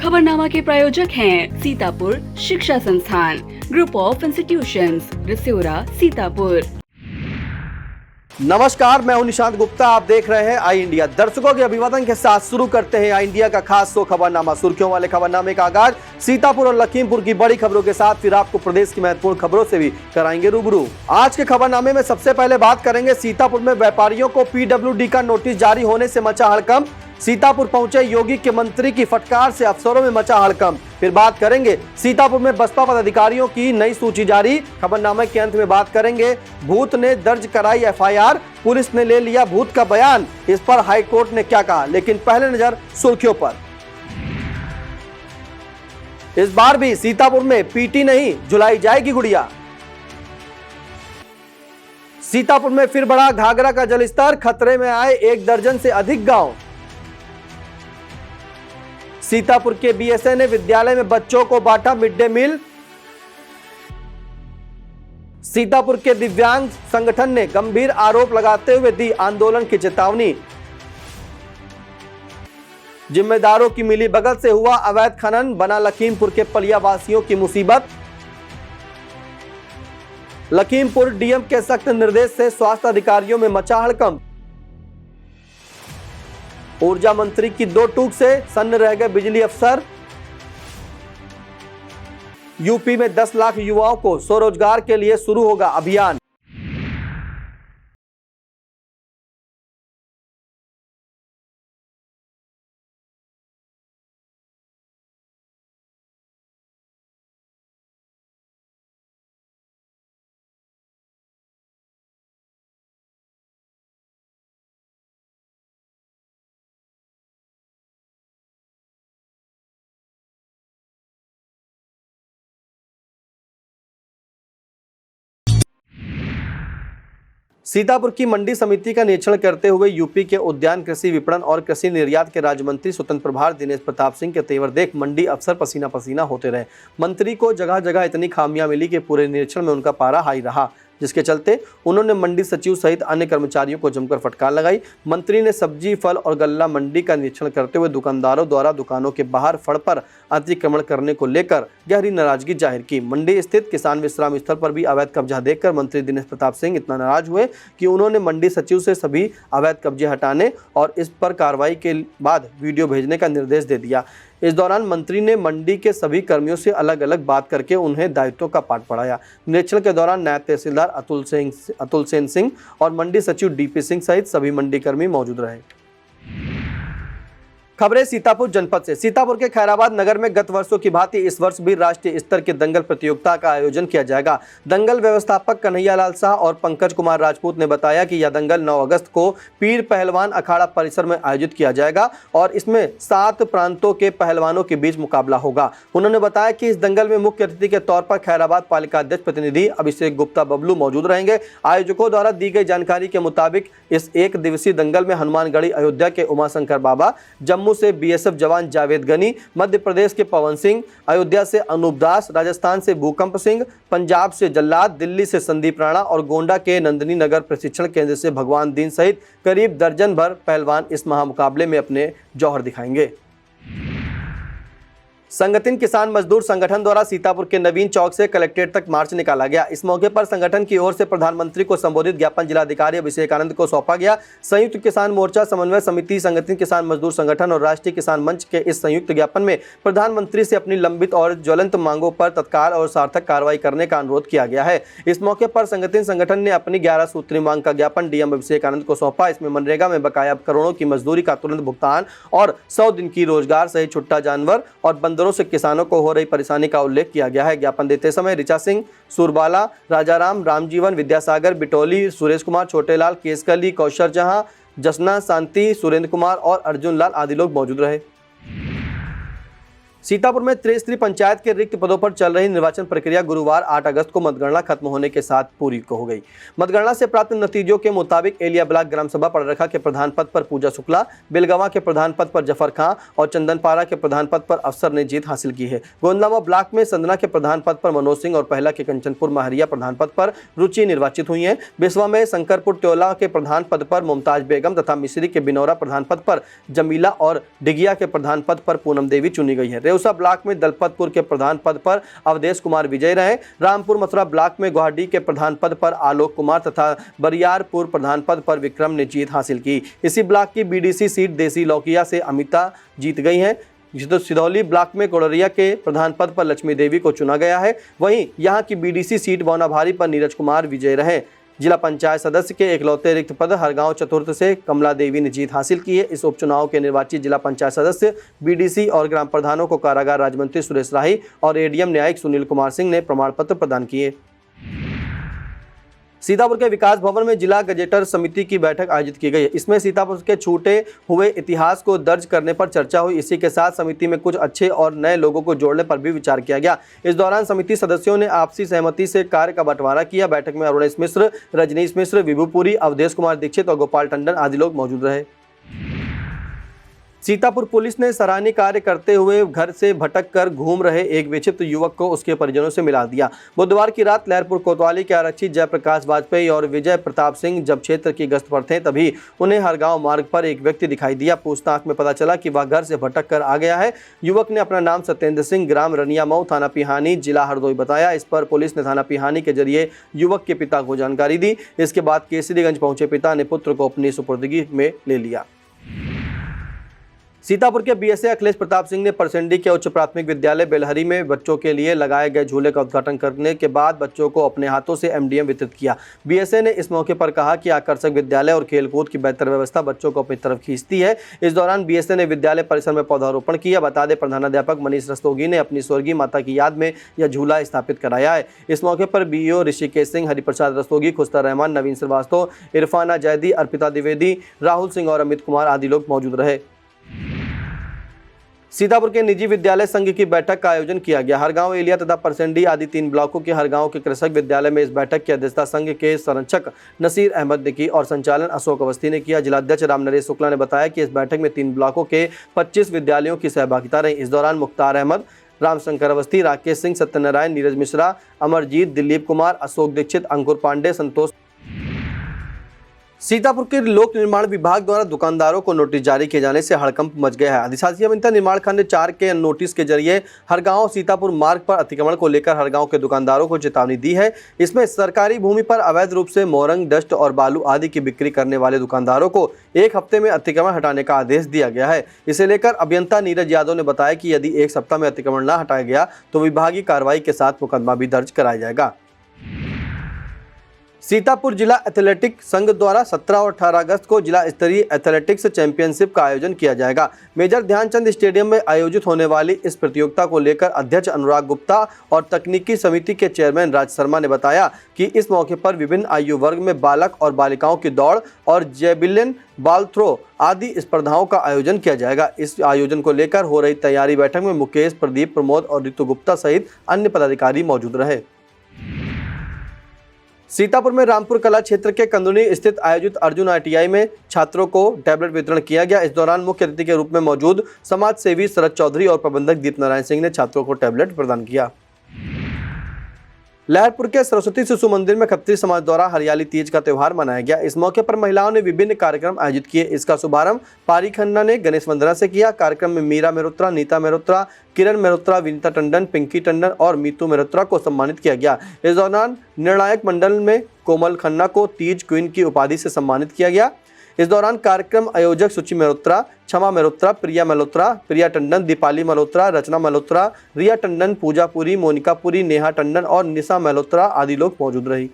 खबरनामा के प्रायोजक हैं सीतापुर शिक्षा संस्थान, ग्रुप ऑफ इंस्टीट्यूशंस, रिसोरा, सीतापुर। नमस्कार, मैं हूं निशांत गुप्ता। आप देख रहे हैं आई इंडिया। दर्शकों के अभिवादन के साथ शुरू करते हैं आई इंडिया का खास शो खबरनामा। सुर्खियों वाले खबरनामे का आगाज सीतापुर और लखीमपुर की बड़ी खबरों के साथ, फिर आपको प्रदेश की महत्वपूर्ण खबरों से भी कराएंगे रूबरू। आज के खबरनामे में सबसे पहले बात करेंगे सीतापुर में व्यापारियों को पीडब्ल्यूडी का नोटिस जारी होने से मचा हड़कंप। सीतापुर पहुंचे योगी के मंत्री की फटकार से अफसरों में मचा हड़कंप। फिर बात करेंगे सीतापुर में बसपा पदाधिकारियों की नई सूची जारी। खबरनामे के अंत में बात करेंगे भूत ने दर्ज कराई एफआईआर, पुलिस ने ले लिया भूत का बयान, इस पर हाईकोर्ट ने क्या कहा। लेकिन पहले नजर सुर्खियों पर। इस बार भी सीतापुर में पीटी नहीं झुलाई जाएगी गुड़िया। सीतापुर में फिर बढ़ा घाघरा का जलस्तर, खतरे में आए 1 दर्जन से अधिक गांव। सीतापुर के बीएसए ने विद्यालय में बच्चों को बांटा मिड डे मील। सीतापुर के दिव्यांग संगठन ने गंभीर आरोप लगाते हुए दी आंदोलन की चेतावनी। जिम्मेदारों की मिलीभगत से हुआ अवैध खनन, बना लखीमपुर के पलिया वासियों की मुसीबत। लखीमपुर डीएम के सख्त निर्देश से स्वास्थ्य अधिकारियों में मचा हड़कंप। ऊर्जा मंत्री की 2 टूक से सन्न रह गए बिजली अफसर। यूपी में 10 लाख युवाओं को स्वरोजगार के लिए शुरू होगा अभियान। सीतापुर की मंडी समिति का निरीक्षण करते हुए यूपी के उद्यान, कृषि विपणन और कृषि निर्यात के राज्य मंत्री स्वतंत्र प्रभार दिनेश प्रताप सिंह के तेवर देख मंडी अफसर पसीना पसीना होते रहे। मंत्री को जगह जगह इतनी खामियां मिली कि पूरे निरीक्षण में उनका पारा हाई रहा, जिसके चलते उन्होंने मंडी सचिव सहित अन्य कर्मचारियों को जमकर फटकार लगाई। मंत्री ने सब्जी, फल और गल्ला मंडी का निरीक्षण करते हुए दुकानदारों द्वारा दुकानों के बाहर फड़ पर अतिक्रमण करने को लेकर गहरी नाराजगी जाहिर की। मंडी स्थित किसान विश्राम स्थल पर भी अवैध कब्जा देखकर मंत्री दिनेश प्रताप सिंह इतना नाराज हुए कि उन्होंने मंडी सचिव से सभी अवैध कब्जे हटाने और इस पर कार्रवाई के बाद वीडियो भेजने का निर्देश दे दिया। इस दौरान मंत्री ने मंडी के सभी कर्मियों से अलग अलग बात करके उन्हें दायित्वों का पाठ पढ़ाया। निरीक्षण के दौरान नायब तहसीलदार अतुल सेन सिंह और मंडी सचिव डीपी सिंह सहित सभी मंडी कर्मी मौजूद रहे। खबरें सीतापुर जनपद से। सीतापुर के खैराबाद नगर में गत वर्षों की भांति इस वर्ष भी राष्ट्रीय स्तर के दंगल प्रतियोगिता का आयोजन किया जाएगा। दंगल व्यवस्थापक कन्हैयालाल शाह और पंकज कुमार राजपूत ने बताया कि यह दंगल 9 अगस्त को पीर पहलवान अखाड़ा परिसर में आयोजित किया जाएगा और इसमें 7 प्रांतों के पहलवानों के बीच मुकाबला होगा। उन्होंने बताया कि इस दंगल में मुख्य अतिथि के तौर पर खैराबाद पालिका अध्यक्ष प्रतिनिधि अभिषेक गुप्ता बबलू मौजूद रहेंगे। आयोजकों द्वारा दी गई जानकारी के मुताबिक इस 1 दिवसीय दंगल में हनुमानगढ़ी अयोध्या के उमाशंकर बाबा, जम्मू से बीएसएफ जवान जावेद गनी, मध्य प्रदेश के पवन सिंह, अयोध्या से अनूप दास, राजस्थान से भूकंप सिंह, पंजाब से जल्लाद, दिल्ली से संदीप राणा और गोंडा के नंदिनी नगर प्रशिक्षण केंद्र से भगवान दीन सहित करीब दर्जन भर पहलवान इस महामुकाबले में अपने जौहर दिखाएंगे। संगठन किसान मजदूर संगठन द्वारा सीतापुर के नवीन चौक से कलेक्ट्रेट तक मार्च निकाला गया। इस मौके पर संगठन की ओर से प्रधानमंत्री को संबोधित ज्ञापन जिलाधिकारी अभिषेक आनंद को सौंपा गया। संयुक्त किसान मोर्चा समन्वय समिति, संगठन किसान मजदूर संगठन और राष्ट्रीय किसान मंच के इस संयुक्त ज्ञापन में प्रधानमंत्री से अपनी लंबित और ज्वलंत मांगों पर तत्काल और सार्थक कार्रवाई करने का अनुरोध किया गया है। इस मौके पर संगठन ने अपनी 11 सूत्री मांग का ज्ञापन डीएम अभिषेक आनंद को सौंपा। इसमें मनरेगा में बकाया करोड़ों की मजदूरी का तुरंत भुगतान और 100 दिन की रोजगार सहित छुट्टा जानवर और बंदरों से किसानों को हो रही परेशानी का उल्लेख किया गया है। ज्ञापन देते समय ऋचा सिंह, सुरबाला, राजाराम, रामजीवन, विद्यासागर, बिटोली, सुरेश कुमार, छोटेलाल, केसकली, कौशर जहां, जसना, शांति, सुरेंद्र कुमार और अर्जुन लाल आदि लोग मौजूद रहे। सीतापुर में त्रिस्तरीय पंचायत के रिक्त पदों पर चल रही निर्वाचन प्रक्रिया गुरुवार 8 अगस्त को मतगणना खत्म होने के साथ पूरी हो गई। मतगणना से प्राप्त नतीजों के मुताबिक एलिया ब्लॉक ग्राम सभा पड़रखा के प्रधान पद पर पूजा शुक्ला, बेलगवा के प्रधान पद पर जफर खां और चंदनपारा के प्रधान पद पर अफसर ने जीत हासिल की है। गोंदलावा ब्लॉक में संदना के प्रधान पद पर मनोज सिंह और पहला के कंचनपुर महरिया प्रधान पद पर रुचि निर्वाचित हुई है। बिस्वा में शंकरपुर त्योला के प्रधान पद पर मुमताज बेगम तथा मिश्री के बिनौरा प्रधान पद पर जमीला और डिगिया के प्रधान पद पर पूनम देवी चुनी गई है। देवसा ब्लॉक में दलपतपुर के प्रधान पद पर अवधेश कुमार विजयी रहे। रामपुर मथुरा ब्लॉक में गुवाहाटी के प्रधान पद पर आलोक कुमार तथा बरियारपुर प्रधान पद पर विक्रम ने जीत हासिल की। इसी ब्लॉक की बीडीसी सीट देसी लौकिया से अमिता जीत गई हैं। सिधौली ब्लॉक में कोडरिया के प्रधान पद पर लक्ष्मी देवी को चुना गया है। वहीं यहां की बीडीसी सीट बौनाभारी पर नीरज कुमार विजयी रहे। जिला पंचायत सदस्य के एकलौते रिक्त पद हरगांव चतुर्थ से कमला देवी ने जीत हासिल की है। इस उपचुनाव के निर्वाचित जिला पंचायत सदस्य, बीडीसी और ग्राम प्रधानों को कारागार राज्य मंत्री सुरेश राही और एडीएम न्यायिक सुनील कुमार सिंह ने प्रमाण पत्र प्रदान किए। सीतापुर के विकास भवन में जिला गजेटर समिति की बैठक आयोजित की गई। इसमें सीतापुर के छूटे हुए इतिहास को दर्ज करने पर चर्चा हुई। इसी के साथ समिति में कुछ अच्छे और नए लोगों को जोड़ने पर भी विचार किया गया। इस दौरान समिति सदस्यों ने आपसी सहमति से कार्य का बंटवारा किया। बैठक में अरुणेश मिश्र, रजनीश मिश्र, विभुपुरी, अवधेश कुमार दीक्षित और गोपाल टंडन आदि लोग मौजूद रहे। सीतापुर पुलिस ने सराहनीय कार्य करते हुए घर से भटक कर घूम रहे एक विक्षिप्त युवक को उसके परिजनों से मिला दिया। बुधवार की रात लहरपुर कोतवाली के आरक्षी जयप्रकाश वाजपेयी और विजय प्रताप सिंह जब क्षेत्र की गश्त पर थे तभी उन्हें हरगांव मार्ग पर एक व्यक्ति दिखाई दिया। पूछताछ में पता चला कि वह घर से भटक कर आ गया है। युवक ने अपना नाम सत्येंद्र सिंह, ग्राम रनियामऊ, थाना पिहानी, जिला हरदोई बताया। इस पर पुलिस ने थाना पिहानी के जरिए युवक के पिता को जानकारी दी। इसके बाद केसरीगंज पहुंचे पिता ने पुत्र को अपनी सुपुर्दगी में ले लिया। सीतापुर के बीएसए अखिलेश प्रताप सिंह ने परसेंडी के उच्च प्राथमिक विद्यालय बेलहरी में बच्चों के लिए लगाए गए झूले का उद्घाटन करने के बाद बच्चों को अपने हाथों से एमडीएम वितरित किया। बीएसए ने इस मौके पर कहा कि आकर्षक विद्यालय और खेलकूद की बेहतर व्यवस्था बच्चों को अपनी तरफ खींचती है। इस दौरान बीएसए ने विद्यालय परिसर में पौधारोपण किया। बता दें, प्रधानाध्यापक मनीष रस्तोगी ने अपनी स्वर्गीय माता की याद में यह झूला स्थापित कराया है। इस मौके पर बीईओ ऋषिकेश सिंह, हरिप्रसाद रस्तोगी, खुस्ता रहमान, नवीन श्रीवास्तव, इरफाना जैदी, अर्पिता द्विवेदी, राहुल सिंह और अमित कुमार आदि लोग मौजूद रहे। सीतापुर के निजी विद्यालय संघ की बैठक का आयोजन किया गया। हरगांव, एलिया तथा परसेंडी आदि 3 ब्लॉकों के हरगांव के कृषक विद्यालय में इस बैठक की अध्यक्षता संघ के संरक्षक नसीर अहमद ने की और संचालन अशोक अवस्थी ने किया। जिलाध्यक्ष रामनरेश शुक्ला ने बताया कि इस बैठक में 3 ब्लॉकों के 25 विद्यालयों की सहभागिता रही। इस दौरान मुख्तार अहमद, रामशंकर अवस्थी, राकेश सिंह, सत्यनारायण, नीरज मिश्रा, अमरजीत, दिलीप कुमार, अशोक दीक्षित, अंकुर पांडे, संतोष। सीतापुर के लोक निर्माण विभाग द्वारा दुकानदारों को नोटिस जारी किए जाने से हड़कंप मच गया है। अधिशासी अभियंता निर्माण खंड 4 के नोटिस के जरिए हरगांव सीतापुर मार्ग पर अतिक्रमण को लेकर हरगांव के दुकानदारों को चेतावनी दी है। इसमें सरकारी भूमि पर अवैध रूप से मोरंग, डस्ट और बालू आदि की बिक्री करने वाले दुकानदारों को 1 हफ्ते में अतिक्रमण हटाने का आदेश दिया गया है। इसे लेकर अभियंता नीरज यादव ने बताया कि यदि 1 सप्ताह में अतिक्रमण न हटाया गया तो विभागीय कार्रवाई के साथ मुकदमा भी दर्ज कराया जाएगा। सीतापुर जिला एथलेटिक संघ द्वारा 17 और 18 अगस्त को जिला स्तरीय एथलेटिक्स चैंपियनशिप का आयोजन किया जाएगा। मेजर ध्यानचंद स्टेडियम में आयोजित होने वाली इस प्रतियोगिता को लेकर अध्यक्ष अनुराग गुप्ता और तकनीकी समिति के चेयरमैन राज शर्मा ने बताया कि इस मौके पर विभिन्न आयु वर्ग में बालक और बालिकाओं की दौड़ और जैवलिन, बॉल थ्रो आदि स्पर्धाओं का आयोजन किया जाएगा। इस आयोजन को लेकर हो रही तैयारी बैठक में मुकेश, प्रदीप, प्रमोद और ऋतु गुप्ता सहित अन्य पदाधिकारी मौजूद रहे। सीतापुर में रामपुर कला क्षेत्र के कंदुनी स्थित आयोजित अर्जुन ITI में छात्रों को टैबलेट वितरण किया गया। इस दौरान मुख्य अतिथि के रूप में मौजूद समाज सेवी शरद चौधरी और प्रबंधक दीप नारायण सिंह ने छात्रों को टैबलेट प्रदान किया। लहरपुर के सरस्वती शिशु मंदिर में खत्री समाज द्वारा हरियाली तीज का त्यौहार मनाया गया। इस मौके पर महिलाओं ने विभिन्न कार्यक्रम आयोजित किए। इसका शुभारंभ पारी खन्ना ने गणेश वंदना से किया। कार्यक्रम में मीरा मेहरोत्रा, नीता मेहरोत्रा, किरण मेहरोत्रा, विनीता टंडन, पिंकी टंडन और मीतू मेहरोत्रा को सम्मानित किया गया। इस दौरान निर्णायक मंडल में कोमल खन्ना को तीज क्वीन की उपाधि से सम्मानित किया गया। इस दौरान कार्यक्रम आयोजक सुचि मेहरोत्रा, क्षमा मेहरोत्रा, प्रिया मल्होत्रा, प्रिया टंडन, दीपाली मल्होत्रा, रचना मल्होत्रा, रिया टंडन, पूजा पुरी, मोनिका पुरी, नेहा टंडन और निशा मल्होत्रा आदि लोग मौजूद रही।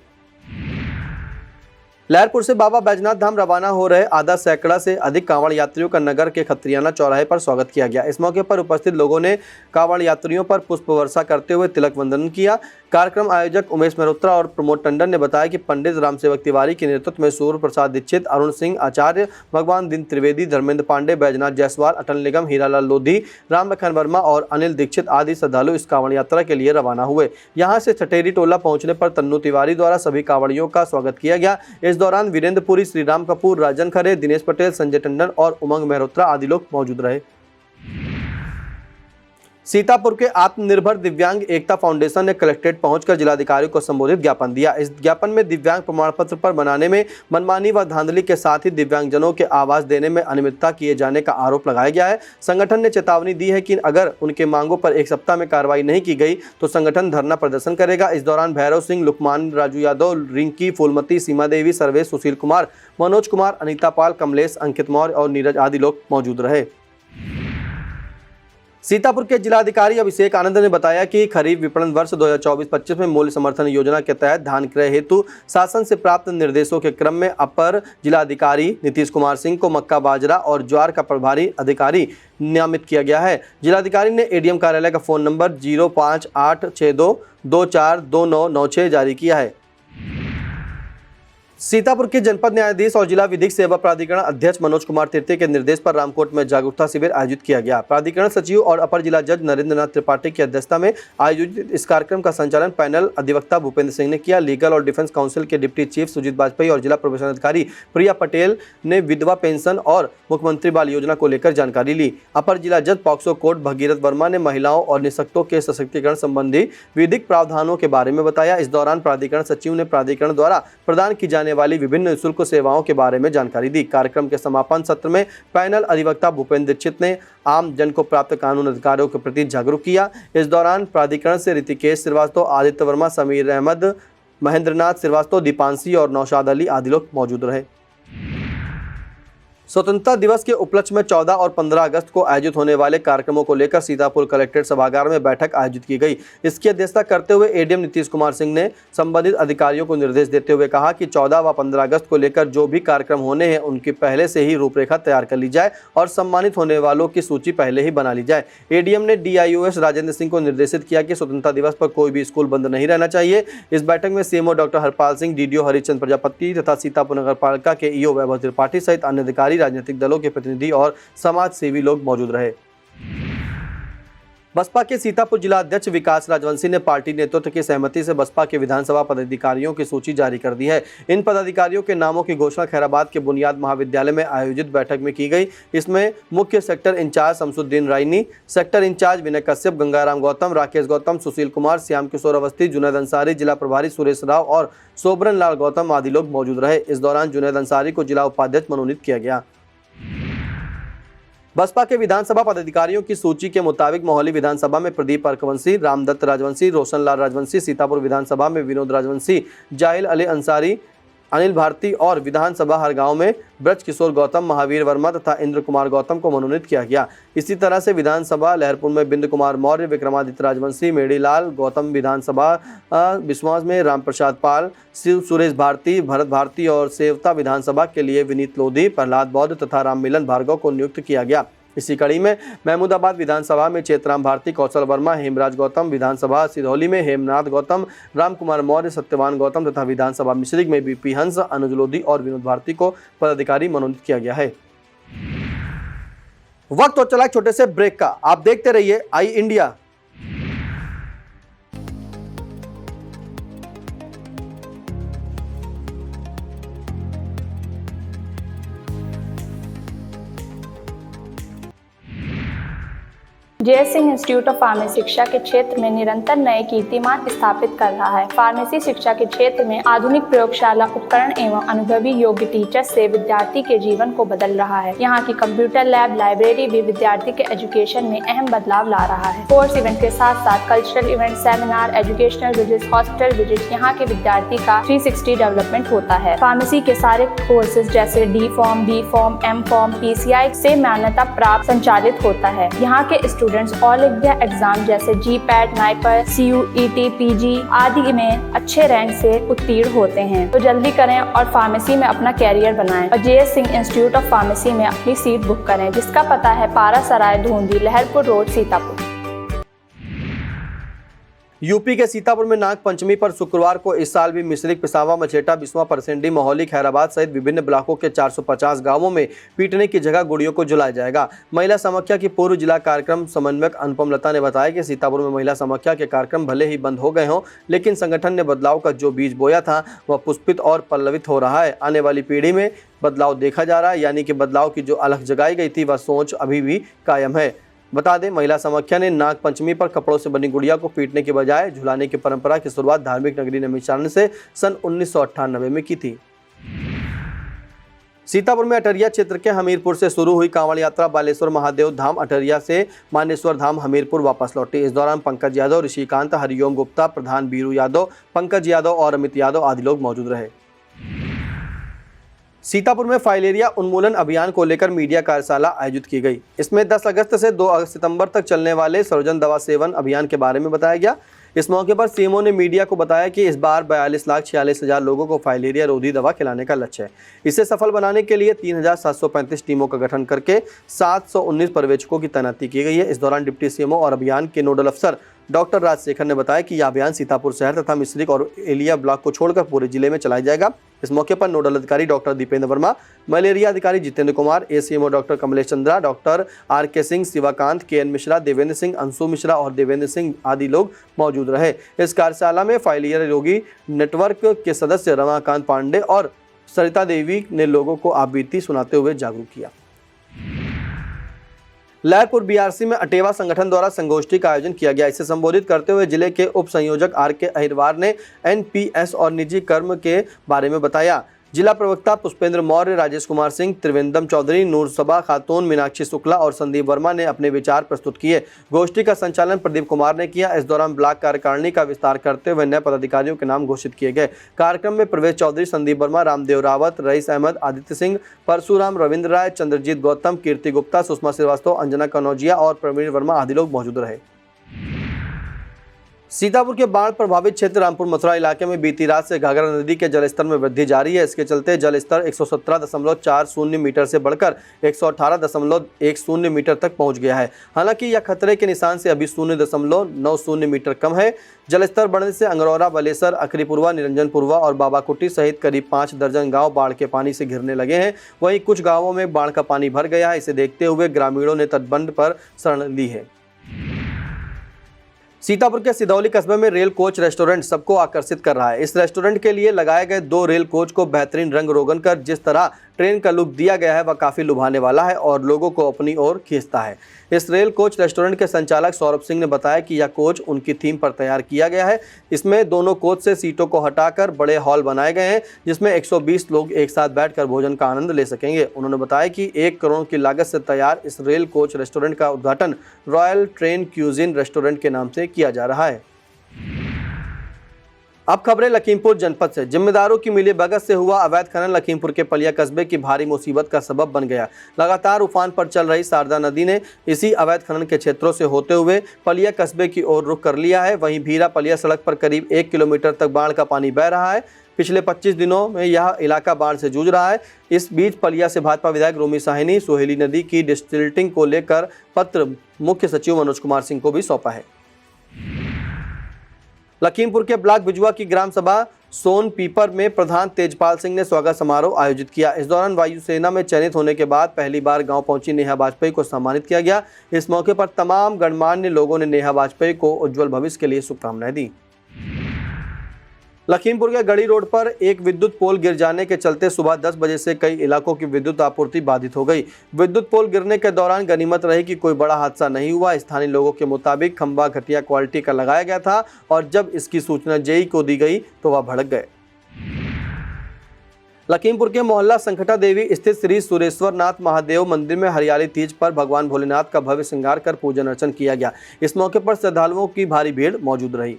लहरपुर से बाबा बैजनाथ धाम रवाना हो रहे आधा सैकड़ा से अधिक कांवड़ यात्रियों का नगर के खत्रियाना चौराहे पर स्वागत किया गया। इस मौके पर उपस्थित लोगों ने कांवड़ यात्रियों पर पुष्प वर्षा करते हुए तिलक वंदन किया। कार्यक्रम आयोजक उमेश मेहरोत्रा और प्रमोद टंडन ने बताया कि पंडित रामसेवक तिवारी के नेतृत्व में सूर्य प्रसाद दीक्षित, अरुण सिंह आचार्य, भगवान दीन त्रिवेदी, धर्मेंद्र पांडे, बैजनाथ जायसवाल, अटल निगम, हीरालाल लोधी, राम लखन वर्मा और अनिल दीक्षित आदि श्रद्धालु इस कांवड़ यात्रा के लिए रवाना हुए। यहाँ से छटेरी टोला पहुंचने पर तन्नू तिवारी द्वारा सभी कांवड़ियों का स्वागत किया गया। इस दौरान वीरेंद्रपुरी, श्रीराम कपूर, राजन खरे, दिनेश पटेल, संजय टंडन और उमंग मेहरोत्रा आदि लोग मौजूद रहे। सीतापुर के आत्मनिर्भर दिव्यांग एकता फाउंडेशन ने कलेक्ट्रेट पहुंचकर जिलाधिकारी को संबोधित ज्ञापन दिया। इस ज्ञापन में दिव्यांग प्रमाण पत्र पर बनाने में मनमानी व धांधली के साथ ही दिव्यांगजनों के आवास देने में अनियमितता किए जाने का आरोप लगाया गया है। संगठन ने चेतावनी दी है कि अगर उनके मांगों पर एक सप्ताह में कार्रवाई नहीं की गई तो संगठन धरना प्रदर्शन करेगा। इस दौरान भैरव सिंह, लुकमान, राजू यादव, रिंकी, फूलमती, सीमा देवी, सर्वेश, सुशील कुमार, मनोज कुमार, अनीता पाल, कमलेश, अंकित मौर्य और नीरज आदि लोग मौजूद रहे। सीतापुर के जिलाधिकारी अभिषेक आनंद ने बताया कि खरीफ विपणन वर्ष 2024-25 में मूल्य समर्थन योजना के तहत धान क्रय हेतु शासन से प्राप्त निर्देशों के क्रम में अपर जिलाधिकारी नीतीश कुमार सिंह को मक्का, बाजरा और ज्वार का प्रभारी अधिकारी नियमित किया गया है। जिलाधिकारी ने एडीएम कार्यालय का फोन नंबर 058622422996 जारी किया है। सीतापुर के जनपद न्यायाधीश और जिला विधिक सेवा प्राधिकरण अध्यक्ष मनोज कुमार तृतीय के निर्देश पर रामकोट में जागरूकता शिविर आयोजित किया गया। प्राधिकरण सचिव और अपर जिला जज नरेंद्र नाथ त्रिपाठी की अध्यक्षता में आयोजित इस कार्यक्रम का संचालन पैनल अधिवक्ता भूपेंद्र सिंह ने किया। लीगल और डिफेंस काउंसिल के डिप्टी चीफ सुजीत वाजपेयी और जिला प्रोबेशन अधिकारी प्रिया पटेल ने विधवा पेंशन और मुख्यमंत्री बाल योजना को लेकर जानकारी ली। अपर जिला जज पॉक्सो कोर्ट भगीरथ वर्मा ने महिलाओं और निःशक्तों के सशक्तिकरण संबंधी विधिक प्रावधानों के बारे में बताया। इस दौरान प्राधिकरण सचिव ने प्राधिकरण द्वारा प्रदान की जाने वाली विभिन्न निःशुल्क सेवाओं के बारे में जानकारी दी। कार्यक्रम के समापन सत्र में पैनल अधिवक्ता भूपेंद्र दीक्षित ने आम जन को प्राप्त कानून अधिकारों के प्रति जागरूक किया। इस दौरान प्राधिकरण से ऋतिकेश श्रीवास्तव, आदित्य वर्मा, समीर अहमद, महेंद्रनाथ श्रीवास्तव, दीपांशी और नौशाद अली आदि लोग मौजूद रहे। स्वतंत्रता दिवस के उपलक्ष्य में 14 और 15 अगस्त को आयोजित होने वाले कार्यक्रमों को लेकर सीतापुर कलेक्ट्रेट सभागार में बैठक आयोजित की गई। इसकी अध्यक्षता करते हुए एडीएम नीतीश कुमार सिंह ने संबंधित अधिकारियों को निर्देश देते हुए कहा कि 14 व 15 अगस्त को लेकर जो भी कार्यक्रम होने हैं उनकी पहले से ही रूपरेखा तैयार कर ली जाए और सम्मानित होने वालों की सूची पहले ही बना ली जाए। एडीएम ने डीआईओएस राजेंद्र सिंह को निर्देशित किया कि स्वतंत्रता दिवस पर कोई भी स्कूल बंद नहीं रहना चाहिए। इस बैठक में CMO doctor Harpal Singh, DDO Harichand Prajapati तथा सीतापुर नगर पालिका के ईओ वैभव त्रिपाठी सहित अन्य अधिकारी, राजनीतिक दलों के प्रतिनिधि और समाज सेवी लोग मौजूद रहे। बसपा के सीतापुर जिला अध्यक्ष विकास राजवंशी ने पार्टी नेतृत्व की सहमति से बसपा के विधानसभा पदाधिकारियों की सूची जारी कर दी है। इन पदाधिकारियों के नामों की घोषणा खैराबाद के बुनियाद महाविद्यालय में आयोजित बैठक में की गई। इसमें मुख्य sector incharge Shamsuddin Raini, sector incharge Vinay Kashyap, Gangaram Gautam, Rakesh Gautam, Sushil Kumar, Shyam Kishore Awasthi, Junaid Ansari, जिला प्रभारी सुरेश राव और सोबरन लाल गौतम आदि लोग मौजूद रहे। इस दौरान जुनैद अंसारी को जिला उपाध्यक्ष मनोनीत किया गया। बसपा के विधानसभा पदाधिकारियों की सूची के मुताबिक मोहाली विधानसभा में प्रदीप अर्कवंशी, रामदत्त राजवंशी, रोशन लाल राजवंशी, सीतापुर विधानसभा में विनोद राजवंशी, जाहिल अली अंसारी, अनिल भारती और विधानसभा हरगांव में ब्रज किशोर गौतम, महावीर वर्मा तथा इंद्र कुमार गौतम को मनोनीत किया गया। इसी तरह से विधानसभा लहरपुर में बिंद कुमार मौर्य, विक्रमादित्य राजवंशी, मेड़ीलाल गौतम, विधानसभा बिस्वास में रामप्रसाद पाल, शिव सुरेश भारती, भरत भारती और सेवता विधानसभा के लिए विनीत लोधी, प्रहलाद बौद्ध तथा राममिलन भार्गव को नियुक्त किया गया। इसी कड़ी में महमूदाबाद विधानसभा में चेतराम भारती, कौशल वर्मा, हेमराज गौतम, विधानसभा सिधौली में हेमनाथ गौतम, राम कुमार मौर्य, सत्यवान गौतम तथा विधानसभा मिश्रिक में बीपी हंस, अनुज लोधी और विनोद भारती को पदाधिकारी मनोनीत किया गया है। वक्त हो चला छोटे से ब्रेक का, आप देखते रहिए आई इंडिया। जय सिंह इंस्टीट्यूट ऑफ फार्मेसी शिक्षा के क्षेत्र में निरंतर नए कीर्तिमान स्थापित कर रहा है। फार्मेसी शिक्षा के क्षेत्र में आधुनिक प्रयोगशाला उपकरण एवं अनुभवी योग्य टीचर से विद्यार्थी के जीवन को बदल रहा है। यहाँ की कंप्यूटर लैब, लाइब्रेरी भी विद्यार्थी के एजुकेशन में अहम बदलाव ला रहा है। कोर्स इवेंट के साथ साथ cultural event, seminar, educational visit, hospital visit, यहाँ के विद्यार्थी का 360 डेवलपमेंट होता है। फार्मेसी के सारे कोर्सेज जैसे D pharm, B pharm, M pharm, PCI से मान्यता प्राप्त संचालित होता है। यहाँ के स्टूडेंट्स ऑल इंडिया एग्जाम जैसे GPAT, नाइपर, CUET, PG आदि में अच्छे रैंक से उत्तीर्ण होते हैं। तो जल्दी करें और फार्मेसी में अपना कैरियर बनाएं और JS Singh institute of pharmacy में अपनी सीट बुक करें, जिसका पता है पारासराय, धूंधी, लहरपुर रोड, सीतापुर। यूपी के सीतापुर में नाग पंचमी पर शुक्रवार को इस साल भी मिश्रिक, पिसावा, मछेटा, बिस्वा, परसेंडी, मोहाली, खैराबाद सहित विभिन्न ब्लॉकों के 450 गांवों में पीटने की जगह गुड़ियों को जलाया जाएगा। महिला समाख्या की पूर्व जिला कार्यक्रम समन्वयक अनुपम लता ने बताया कि सीतापुर में महिला समाख्या के कार्यक्रम भले ही बंद हो गए हों, लेकिन संगठन ने बदलाव का जो बीज बोया था वह पुष्पित और पल्लवित हो रहा है। आने वाली पीढ़ी में बदलाव देखा जा रहा है, यानी कि बदलाव की जो अलख जगाई गई थी वह सोच अभी भी कायम है। बता दें, महिला समाख्या ने नाग पंचमी पर कपड़ों से बनी गुड़िया को पीटने के बजाय झुलाने की परंपरा की शुरुआत धार्मिक नगरी नैमिषारण्य से सन 1998 में की थी। सीतापुर में अटरिया क्षेत्र के हमीरपुर से शुरू हुई कांवड़ यात्रा बालेश्वर महादेव धाम अटरिया से मानेश्वर धाम हमीरपुर वापस लौटी। इस दौरान पंकज यादव, ऋषिकांत, हरिओम गुप्ता, प्रधान बीरू यादव, पंकज यादव और अमित यादव आदि लोग मौजूद रहे। सीतापुर में फाइलेरिया उन्मूलन अभियान को लेकर मीडिया कार्यशाला आयोजित की गई। इसमें 10 अगस्त से 2 सितंबर तक चलने वाले सर्वजन दवा सेवन अभियान के बारे में बताया गया। इस मौके पर सीएमओ ने मीडिया को बताया कि इस बार 42,46,000 लोगों को फाइलेरिया रोधी दवा खिलाने का लक्ष्य है। इसे सफल बनाने के लिए 3,735 टीमों का गठन करके 719 पर्यवेक्षकों की तैनाती की गई है। इस दौरान डिप्टी सीएमओ और अभियान के नोडल अफसर डॉक्टर राजशेखर ने बताया कि यह अभियान सीतापुर शहर तथा मिश्रिक और एलिया ब्लॉक को छोड़कर पूरे जिले में चलाया जाएगा। इस मौके पर नोडल अधिकारी डॉक्टर दीपेंद्र वर्मा, मलेरिया अधिकारी Jitendra Kumar, ACMO doctor Kamlesh Chandra, doctor R K. Singh, Shivakant, K N. Mishra, Devendra Singh, Anshu Mishra और देवेंद्र सिंह आदि लोग मौजूद रहे। इस कार्यशाला में फाइलेरिया रोगी नेटवर्क के सदस्य रमाकांत पांडे और सरिता देवी ने लोगों को आप बीती सुनाते हुए जागरूक किया। लहरपुर बीआरसी में अटेवा संगठन द्वारा संगोष्ठी का आयोजन किया गया। इसे संबोधित करते हुए जिले के उप संयोजक आर.के. अहिरवार ने एनपीएस और निजी कर्म के बारे में बताया। जिला प्रवक्ता पुष्पेंद्र मौर्य, राजेश कुमार सिंह, त्रिवेंद्रम चौधरी, नूरसबा खातून, मीनाक्षी शुक्ला और संदीप वर्मा ने अपने विचार प्रस्तुत किए। गोष्ठी का संचालन प्रदीप कुमार ने किया। इस दौरान ब्लॉक कार्यकारिणी का विस्तार करते हुए नए पदाधिकारियों के नाम घोषित किए गए। कार्यक्रम में प्रवेश चौधरी, संदीप वर्मा, रामदेव रावत, रईस अहमद, आदित्य सिंह, परशुराम, रविंद्र राय, चंद्रजीत गौतम, कीर्ति गुप्ता, सुषमा श्रीवास्तव, अंजना कनौजिया और प्रवीण वर्मा आदि लोग मौजूद रहे। सीतापुर के बाढ़ प्रभावित क्षेत्र रामपुर मथुरा इलाके में बीती रात से घाघरा नदी के जलस्तर में वृद्धि जारी है। इसके चलते जलस्तर 117.40 मीटर से बढ़कर 118.10 मीटर तक पहुंच गया है। हालांकि यह खतरे के निशान से अभी 0.90 मीटर कम है। जलस्तर बढ़ने से अंगरौरा, बलेसर, अखरीपुरवा, निरंजनपुरवा और बाबाकुटी सहित करीब 5 दर्जन गाँव बाढ़ के पानी से घिरने लगे हैं। वहीं कुछ गाँवों में बाढ़ का पानी भर गया है। इसे देखते हुए ग्रामीणों ने तटबंध पर शरण ली है। सीतापुर के सिधौली कस्बे में रेल कोच रेस्टोरेंट सबको आकर्षित कर रहा है। इस रेस्टोरेंट के लिए लगाए गए 2 रेल कोच को बेहतरीन रंग रोगन कर जिस तरह ट्रेन का लुक दिया गया है वह काफ़ी लुभाने वाला है और लोगों को अपनी ओर खींचता है। इस रेल कोच रेस्टोरेंट के संचालक सौरभ सिंह ने बताया कि यह कोच उनकी थीम पर तैयार किया गया है। इसमें दोनों कोच से सीटों को हटाकर बड़े हॉल बनाए गए हैं जिसमें 120 लोग एक साथ बैठकर भोजन का आनंद ले सकेंगे। उन्होंने बताया कि 1 करोड़ की लागत से तैयार इस रेल कोच रेस्टोरेंट का उद्घाटन रॉयल ट्रेन क्यूजिन रेस्टोरेंट के नाम से किया जा रहा है। अब खबरें लखीमपुर जनपद से। जिम्मेदारों की मिलीभगत से हुआ अवैध खनन लखीमपुर के पलिया कस्बे की भारी मुसीबत का सबब बन गया। लगातार उफान पर चल रही शारदा नदी ने इसी अवैध खनन के क्षेत्रों से होते हुए पलिया कस्बे की ओर रुख कर लिया है। वहीं भीरा पलिया सड़क पर करीब 1 किलोमीटर तक बाढ़ का पानी बह रहा है। पिछले 25 दिनों में यह इलाका बाढ़ से जूझ रहा है। इस बीच पलिया से भाजपा विधायक रोमी साहिनी सोहेली नदी की डिस्टिल्टिंग को लेकर पत्र मुख्य सचिव मनोज कुमार सिंह को भी सौंपा है। लखीमपुर के ब्लॉक बिजुआ की ग्राम सभा सोन पीपर में प्रधान तेजपाल सिंह ने स्वागत समारोह आयोजित किया। इस दौरान वायुसेना में चयनित होने के बाद पहली बार गांव पहुंची नेहा वाजपेयी को सम्मानित किया गया। इस मौके पर तमाम गणमान्य लोगों ने नेहा वाजपेयी को उज्जवल भविष्य के लिए शुभकामनाएं दी। लखीमपुर के गढ़ी रोड पर एक विद्युत पोल गिर जाने के चलते सुबह 10 बजे से कई इलाकों की विद्युत आपूर्ति बाधित हो गई। विद्युत पोल गिरने के दौरान गनीमत रही कि कोई बड़ा हादसा नहीं हुआ। स्थानीय लोगों के मुताबिक खंभा घटिया क्वालिटी का लगाया गया था और जब इसकी सूचना जेई को दी गई तो वह भड़क गए। लखीमपुर के मोहल्ला संखटा देवी स्थित श्री सुरेश्वर नाथ महादेव मंदिर में हरियाली तीज पर भगवान भोलेनाथ का भव्य श्रृंगार कर पूजन अर्चन किया गया। इस मौके पर श्रद्धालुओं की भारी भीड़ मौजूद रही।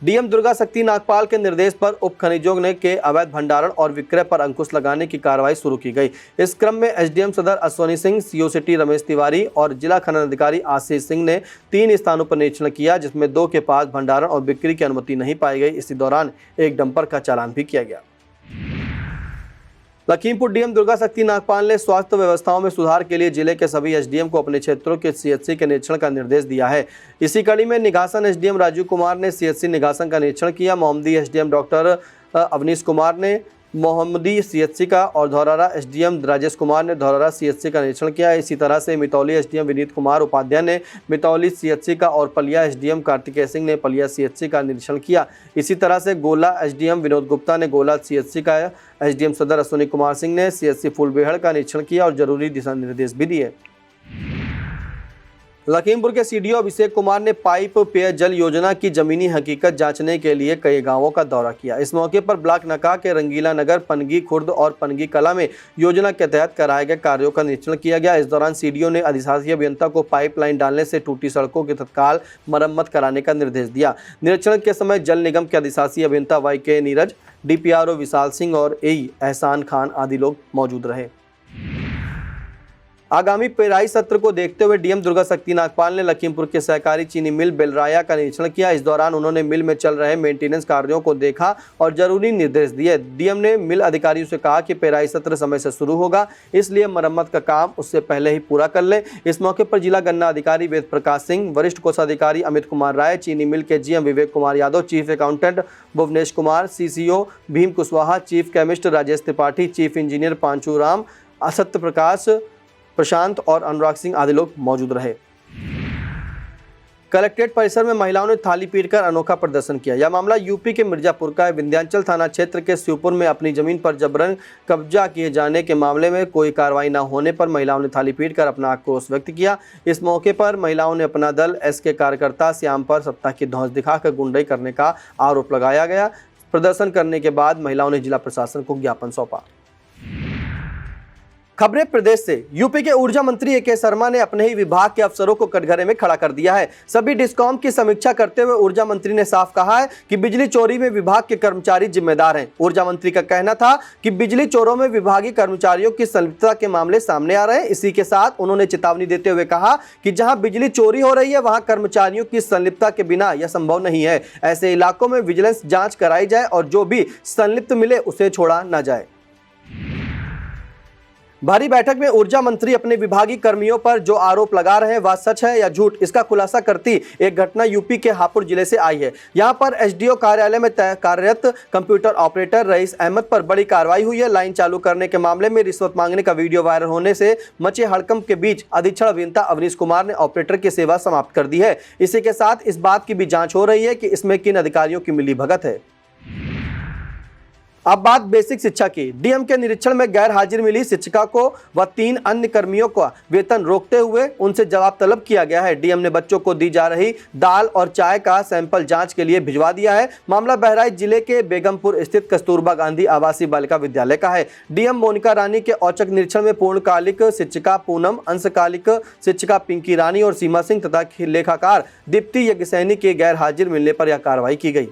डीएम दुर्गा शक्ति नागपाल के निर्देश पर उप खनिजों के अवैध भंडारण और विक्रय पर अंकुश लगाने की कार्रवाई शुरू की गई। इस क्रम में एसडीएम सदर अश्वनी सिंह, सीओ सिटी रमेश तिवारी और जिला खनन अधिकारी आशीष सिंह ने 3 स्थानों पर निरीक्षण किया जिसमें 2 के पास भंडारण और बिक्री की अनुमति नहीं पाई गई। इसी दौरान एक डंपर का चालान भी किया गया। लखीमपुर डीएम दुर्गा शक्ति नागपाल ने स्वास्थ्य व्यवस्थाओं में सुधार के लिए जिले के सभी एसडीएम को अपने क्षेत्रों के सीएचसी के निरीक्षण का निर्देश दिया है। इसी कड़ी में निगासन एसडीएम राजू कुमार ने सीएचसी निगासन का निरीक्षण किया। मोहम्मदी एसडीएम डॉक्टर अवनीश कुमार ने मोहम्मदी सीएचसी का और धौरारा एसडीएम राजेश कुमार ने धौरारा सीएचसी का निरीक्षण किया। इसी तरह से मितौली एसडीएम विनीत कुमार उपाध्याय ने मितौली सीएचसी का और पलिया एसडीएम कार्तिकेय सिंह ने पलिया सीएचसी का निरीक्षण किया। इसी तरह से गोला एसडीएम विनोद गुप्ता ने गोला सीएचसी का, एसडीएम सदर अश्विनी कुमार सिंह ने सीएचसी फूलबेहड़ का निरीक्षण किया और जरूरी दिशा निर्देश भी दिए। लखीमपुर के सीडीओ अभिषेक कुमार ने पाइप पेयजल योजना की जमीनी हकीकत जांचने के लिए कई गांवों का दौरा किया। इस मौके पर ब्लॉक नका के रंगीला नगर, पनगी खुर्द और पनगी कला में योजना के तहत कराए गए कार्यों का निरीक्षण किया गया। इस दौरान सीडीओ ने अधिशासी अभियंता को पाइपलाइन डालने से टूटी सड़कों की तत्काल मरम्मत कराने का निर्देश दिया। निरीक्षण के समय जल निगम के अधिशासी अभियंता YK नीरज, DPRO विशाल सिंह और AE एहसान खान आदि लोग मौजूद रहे। आगामी पेराई सत्र को देखते हुए डीएम दुर्गा शक्ति नागपाल ने लखीमपुर के सहकारी चीनी मिल बेलराया का निरीक्षण किया। इस दौरान उन्होंने मिल में चल रहे मेंटेनेंस कार्यों को देखा और जरूरी निर्देश दिए। डीएम ने मिल अधिकारियों से कहा कि पेराई सत्र समय से शुरू होगा, इसलिए मरम्मत का काम उससे पहले ही पूरा कर ले। इस मौके पर जिला गन्ना अधिकारी वेद प्रकाश सिंह, वरिष्ठ कोषाधिकारी अमित कुमार राय, चीनी मिल के GM Vivek Kumar Yadav, chief accountant Bhuvnesh Kumar, CCO Bhim Kushwaha, chief chemist Rajesh Tripathi, chief engineer Panchu Ram, Satya Prakash, प्रशांत और अनुराग सिंह आदि लोग मौजूद रहे। कलेक्ट्रेट परिसर में महिलाओं ने थाली पीटकर अनोखा प्रदर्शन किया। यह मामला यूपी के मिर्जापुर का है। विंध्याचल थाना क्षेत्र के शिवपुर में अपनी जमीन पर जबरन कब्जा किए जाने के मामले में कोई कार्रवाई न होने पर महिलाओं ने थाली पीटकर अपना आक्रोश व्यक्त किया। इस मौके पर महिलाओं ने अपना दल SK कार्यकर्ता श्याम पर सत्ता की धौंस दिखाकर गुंडाई करने का आरोप लगाया गया। प्रदर्शन करने के बाद महिलाओं ने जिला प्रशासन को ज्ञापन सौंपा। खबरें प्रदेश से। यूपी के ऊर्जा मंत्री AK शर्मा ने अपने ही विभाग के अफसरों को कटघरे में खड़ा कर दिया है। सभी डिस्कॉम की समीक्षा करते हुए ऊर्जा मंत्री ने साफ कहा है कि बिजली चोरी में विभाग के कर्मचारी जिम्मेदार हैं। ऊर्जा मंत्री का कहना था कि बिजली चोरों में विभागीय कर्मचारियों की संलिप्तता के मामले सामने आ रहे हैं। इसी के साथ उन्होंने चेतावनी देते हुए कहा कि जहां बिजली चोरी हो रही है वहां कर्मचारियों की संलिप्तता के बिना यह संभव नहीं है। ऐसे इलाकों में विजिलेंस जांच कराई जाए और जो भी संलिप्त मिले उसे छोड़ा न जाए। भारी बैठक में ऊर्जा मंत्री अपने विभागीय कर्मियों पर जो आरोप लगा रहे हैं वह सच है या झूठ, इसका खुलासा करती एक घटना यूपी के हापुड़ जिले से आई है। यहां पर SDO कार्यालय में कार्यरत कंप्यूटर ऑपरेटर रईस अहमद पर बड़ी कार्रवाई हुई है। लाइन चालू करने के मामले में रिश्वत मांगने का वीडियो वायरल होने से मचे हड़कंप के बीच अधीक्षण अभियंता अवनीश कुमार ने ऑपरेटर की सेवा समाप्त कर दी है। इसी के साथ इस बात की भी जाँच हो रही है कि इसमें किन अधिकारियों की मिलीभगत है। अब बात बेसिक शिक्षा की। डीएम के निरीक्षण में गैर हाजिर मिली शिक्षिका को व 3 अन्य कर्मियों का वेतन रोकते हुए उनसे जवाब तलब किया गया है। डीएम ने बच्चों को दी जा रही दाल और चाय का सैंपल जांच के लिए भिजवा दिया है। मामला बहराइच जिले के बेगमपुर स्थित कस्तूरबा गांधी आवासीय बालिका विद्यालय का है। डीएम मोनिका रानी के औचक निरीक्षण में पूर्णकालिक शिक्षिका पूनम, अंशकालिक शिक्षिका पिंकी रानी और सीमा सिंह तथा लेखाकार दीप्ति यज्ञसैनी के गैर हाजिर मिलने पर यह कार्रवाई की गई।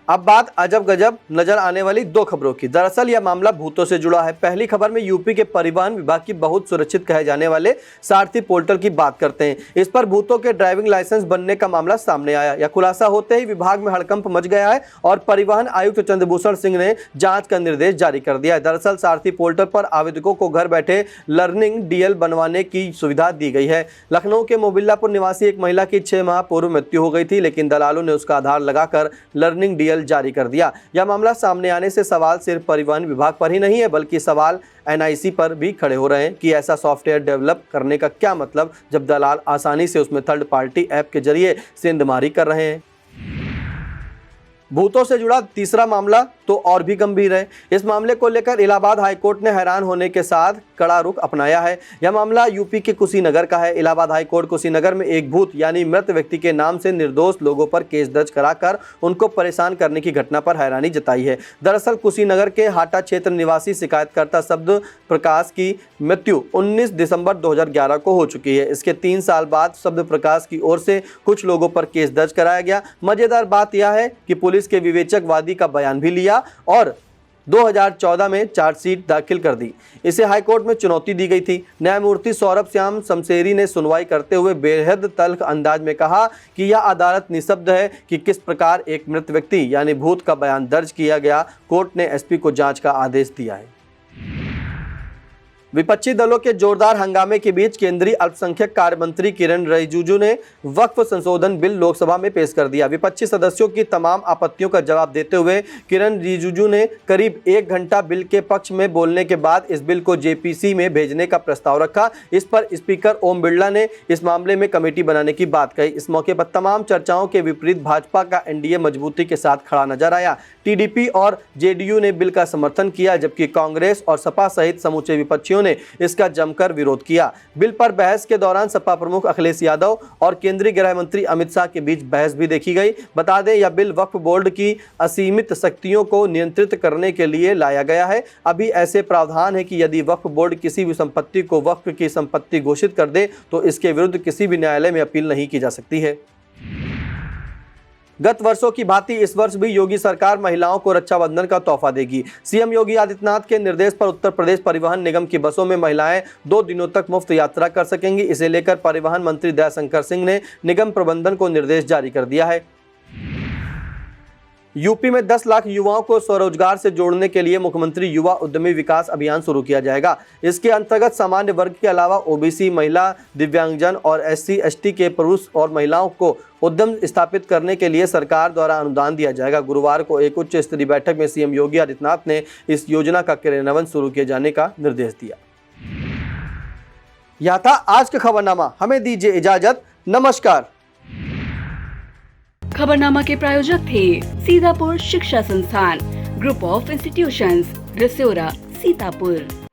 अब बात अजब गजब नजर आने वाली 2 खबरों की। दरअसल यह मामला भूतों से जुड़ा है। पहली खबर में यूपी के परिवहन विभाग की बहुत सुरक्षित कहे जाने वाले सारथी पोर्टल की बात करते हैं। इस पर भूतों के ड्राइविंग लाइसेंस बनने का मामला सामने आया। यह खुलासा होते ही विभाग में हड़कंप मच गया है और परिवहन आयुक्त चंद्रभूषण सिंह ने जांच का निर्देश जारी कर दिया है। दरअसल सारथी पोर्टल पर आवेदकों को घर बैठे लर्निंग DL बनवाने की सुविधा दी गई है। लखनऊ के मोबिल्लापुर निवासी एक महिला की 6 माह पूर्व मृत्यु हो गई थी, लेकिन दलालों ने उसका आधार लगाकर लर्निंग DL जारी कर दिया। यह मामला सामने आने से सवाल सिर्फ परिवहन विभाग पर ही नहीं है, बल्कि सवाल NIC पर भी खड़े हो रहे हैं कि ऐसा सॉफ्टवेयर डेवलप करने का क्या मतलब जब दलाल आसानी से उसमें थर्ड पार्टी ऐप के जरिए सेंधमारी कर रहे हैं। भूतों से जुड़ा तीसरा मामला तो और भी गंभीर है। इस मामले को लेकर इलाहाबाद हाईकोर्ट ने हैरान होने के साथ कड़ा रुख अपनाया है। यह मामला यूपी के कुशीनगर का है। इलाहाबाद हाईकोर्ट कुशीनगर में एक भूत यानी मृत व्यक्ति के नाम से निर्दोष लोगों पर केस दर्ज कराकर उनको परेशान करने की घटना पर हैरानी जताई है। दरअसल कुशीनगर के हाटा क्षेत्र निवासी शिकायतकर्ता शब्द प्रकाश की मृत्यु 19 दिसंबर 2011 को हो चुकी है। इसके 3 साल बाद शब्द प्रकाश की ओर से कुछ लोगों पर केस दर्ज कराया गया। मजेदार बात यह है कि पुलिस के विवेचक वादी का बयान भी लिया और 2014 में चार्जशीट दाखिल कर दी। इसे हाईकोर्ट में चुनौती दी गई थी। न्यायमूर्ति सौरभ श्याम शमशेरी ने सुनवाई करते हुए बेहद तल्ख अंदाज में कहा कि यह अदालत निःशब्द है कि किस प्रकार एक मृत व्यक्ति यानी भूत का बयान दर्ज किया गया। कोर्ट ने SP को जांच का आदेश दिया है। विपक्षी दलों के जोरदार हंगामे के बीच केंद्रीय अल्पसंख्यक कार्य मंत्री किरण रिजिजू ने वक्फ संशोधन बिल लोकसभा में पेश कर दिया। विपक्षी सदस्यों की तमाम आपत्तियों का जवाब देते हुए किरण रिजिजू ने करीब 1 घंटा बिल के पक्ष में बोलने के बाद इस बिल को JPC में भेजने का प्रस्ताव रखा। इस पर स्पीकर ओम बिरला ने इस मामले में कमेटी बनाने की बात कही। इस मौके पर तमाम चर्चाओं के विपरीत भाजपा का NDA मजबूती के साथ खड़ा नजर आया। TDP और JDU ने बिल का समर्थन किया, जबकि कांग्रेस और सपा सहित समूचे विपक्षियों सदस्यों ने इसका जमकर विरोध किया। बिल पर बहस के दौरान सपा प्रमुख अखिलेश यादव और केंद्रीय गृह मंत्री अमित शाह के बीच बहस भी देखी गई। बता दें, यह बिल वक्फ बोर्ड की असीमित शक्तियों को नियंत्रित करने के लिए लाया गया है। अभी ऐसे प्रावधान है कि यदि वक्फ बोर्ड किसी भी संपत्ति को वक्फ की संपत्ति घोषित कर दे तो इसके विरुद्ध किसी भी न्यायालय में अपील नहीं की जा सकती है। गत वर्षों की भांति इस वर्ष भी योगी सरकार महिलाओं को रक्षाबंधन का तोहफा देगी। सीएम योगी आदित्यनाथ के निर्देश पर उत्तर प्रदेश परिवहन निगम की बसों में महिलाएं 2 दिनों तक मुफ्त यात्रा कर सकेंगी। इसे लेकर परिवहन मंत्री दयाशंकर सिंह ने निगम प्रबंधन को निर्देश जारी कर दिया है। यूपी में 10 लाख युवाओं को स्वरोजगार से जोड़ने के लिए मुख्यमंत्री युवा उद्यमी विकास अभियान शुरू किया जाएगा। इसके अंतर्गत सामान्य वर्ग के अलावा ओबीसी, महिला, दिव्यांगजन और SC/ST के पुरुष और महिलाओं को उद्यम स्थापित करने के लिए सरकार द्वारा अनुदान दिया जाएगा। गुरुवार को एक उच्च स्तरीय बैठक में सीएम योगी आदित्यनाथ ने इस योजना का क्रियान्वयन शुरू किए जाने का निर्देश दिया। यह था आज का खबरनामा। हमें दीजिए इजाजत। नमस्कार। खबरनामा के प्रायोजक थे सीतापुर शिक्षा संस्थान, group of institutions, Rasora, Sitapur.